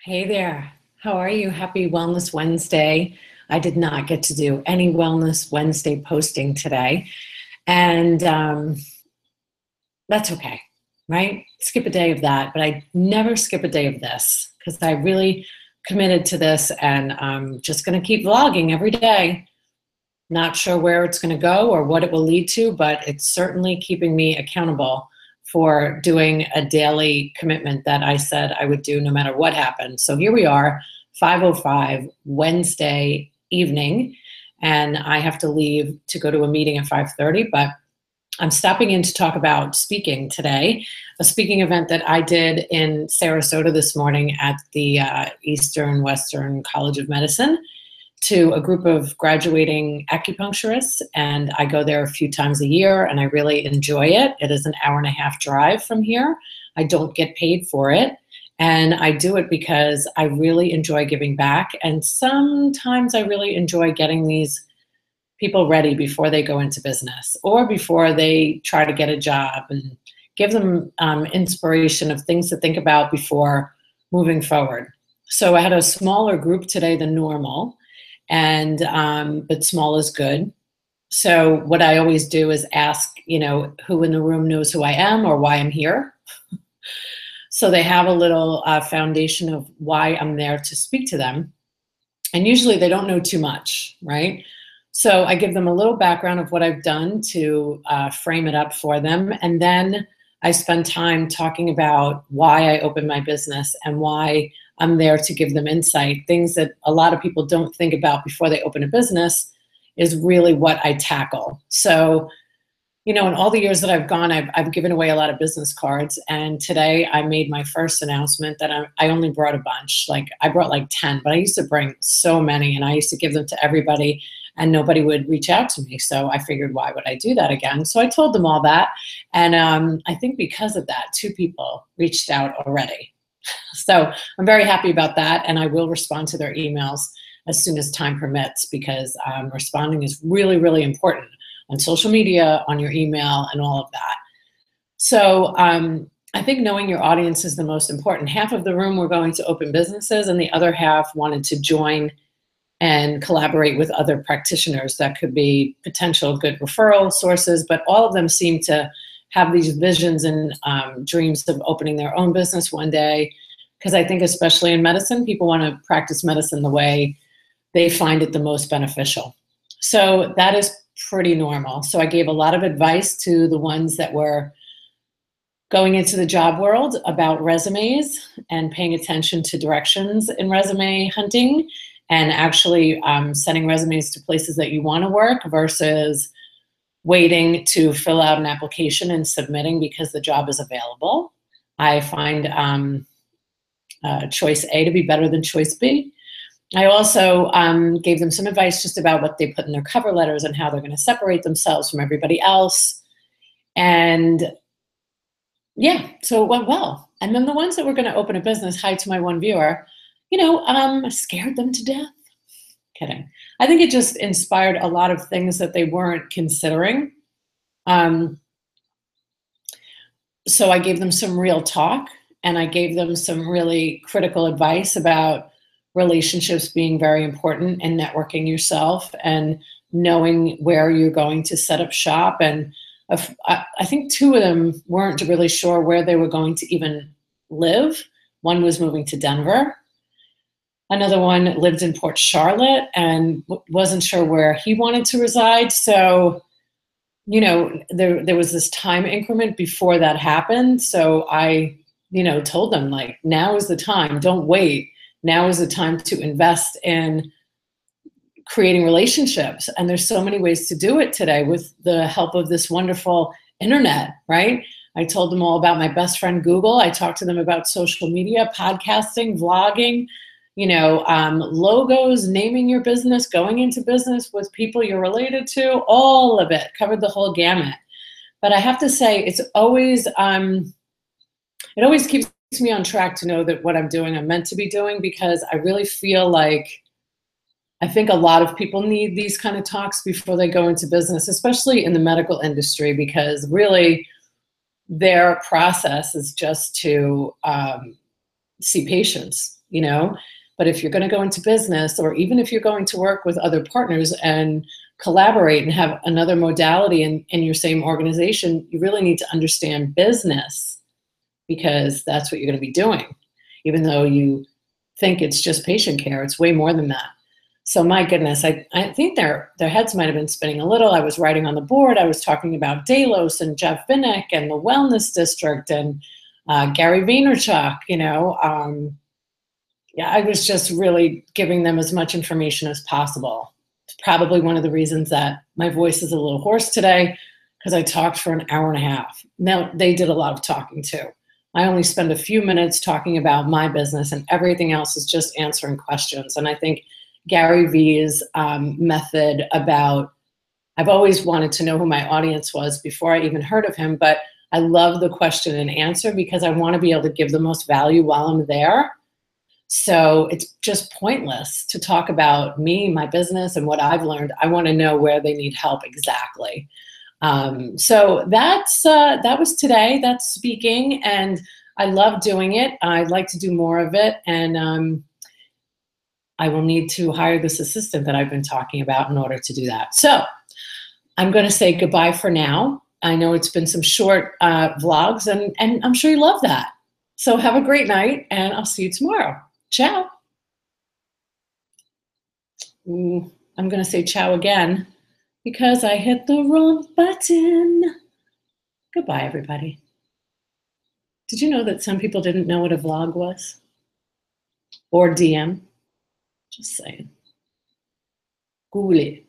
Hey there. How are you? Happy Wellness Wednesday. I did not get to do any Wellness Wednesday posting today, and that's okay, right? Skip a day of that, but I never skip a day of this because I really committed to this, and I'm just going to keep vlogging every day. Not sure where it's going to go or what it will lead to, but it's certainly keeping me accountable for doing a daily commitment that I said I would do no matter what happened. So here we are, 5:05 Wednesday evening, and I have to leave to go to a meeting at 5:30, but I'm stopping in to talk about speaking today, a speaking event that I did in Sarasota this morning at the Eastern Western College of Medicine to a group of graduating acupuncturists, and I go there a few times a year, and I really enjoy it. It is an hour-and-a-half drive from here. I don't get paid for it, and I do it because I really enjoy giving back, and sometimes I really enjoy getting these people ready before they go into business or before they try to get a job, and give them inspiration of things to think about before moving forward. So I had a smaller group today than normal, and but small is good. So what I always do is ask, who in the room knows who I am or why I'm here. So they have a little foundation of why I'm there to speak to them. And usually they don't know too much, right? So I give them a little background of what I've done to frame it up for them. And then I spend time talking about why I opened my business and why I'm there to give them insight. Things that a lot of people don't think about before they open a business is really what I tackle. So, in all the years that I've gone, I've given away a lot of business cards. And today I made my first announcement that I only brought a bunch. Like I brought like 10, but I used to bring so many, and I used to give them to everybody, and nobody would reach out to me. So I figured, why would I do that again? So I told them all that. And I think because of that, 2 people reached out already. So I'm very happy about that. And I will respond to their emails as soon as time permits, because responding is really, really important on social media, on your email, and all of that. So I think knowing your audience is the most important. Half of the room were going to open businesses, and the other half wanted to join and collaborate with other practitioners. That could be potential good referral sources, but all of them seem to have these visions and dreams of opening their own business one day. Because I think especially in medicine, people want to practice medicine the way they find it the most beneficial. So that is pretty normal. So I gave a lot of advice to the ones that were going into the job world about resumes and paying attention to directions in resume hunting, and actually sending resumes to places that you want to work versus waiting to fill out an application and submitting because the job is available. I find choice A to be better than choice B. I also gave them some advice just about what they put in their cover letters and how they're going to separate themselves from everybody else. And yeah, so it went well. And then the ones that were going to open a business, hi to my one viewer, scared them to death. Kidding. I think it just inspired a lot of things that they weren't considering. So I gave them some real talk, and I gave them some really critical advice about relationships being very important, and networking yourself, and knowing where you're going to set up shop. And I think 2 of them weren't really sure where they were going to even live. One was moving to Denver. Another one lived in Port Charlotte and wasn't sure where he wanted to reside. So, there was this time increment before that happened. So I, told them, like, now is the time. Don't wait. Now is the time to invest in creating relationships. And there's so many ways to do it today with the help of this wonderful internet, right? I told them all about my best friend, Google. I talked to them about social media, podcasting, vlogging, logos, naming your business, going into business with people you're related to, all of it, covered the whole gamut. But I have to say, it always keeps me on track to know that what I'm doing, I'm meant to be doing, because I really feel like I think a lot of people need these kind of talks before they go into business, especially in the medical industry, because really their process is just to see patients, you know? But if you're going to go into business, or even if you're going to work with other partners and collaborate and have another modality in your same organization, you really need to understand business, because that's what you're going to be doing. Even though you think it's just patient care, it's way more than that. So my goodness, I think their heads might have been spinning a little. I was writing on the board. I was talking about Delos and Jeff Vinnick and the Wellness District and Gary Vaynerchuk, you know. Yeah, I was just really giving them as much information as possible. It's probably one of the reasons that my voice is a little hoarse today, because I talked for an hour and a half. Now, they did a lot of talking too. I only spend a few minutes talking about my business, and everything else is just answering questions. And I think Gary Vee's method about, I've always wanted to know who my audience was before I even heard of him, but I love the question and answer because I want to be able to give the most value while I'm there. So it's just pointless to talk about me, my business, and what I've learned. I want to know where they need help exactly. So that was today. That's speaking, and I love doing it. I'd like to do more of it, and I will need to hire this assistant that I've been talking about in order to do that. So I'm going to say goodbye for now. I know it's been some short vlogs, and I'm sure you love that. So have a great night, and I'll see you tomorrow. Ciao. I'm going to say ciao again because I hit the wrong button. Goodbye, everybody. Did you know that some people didn't know what a vlog was? Or DM? Just saying. Google it.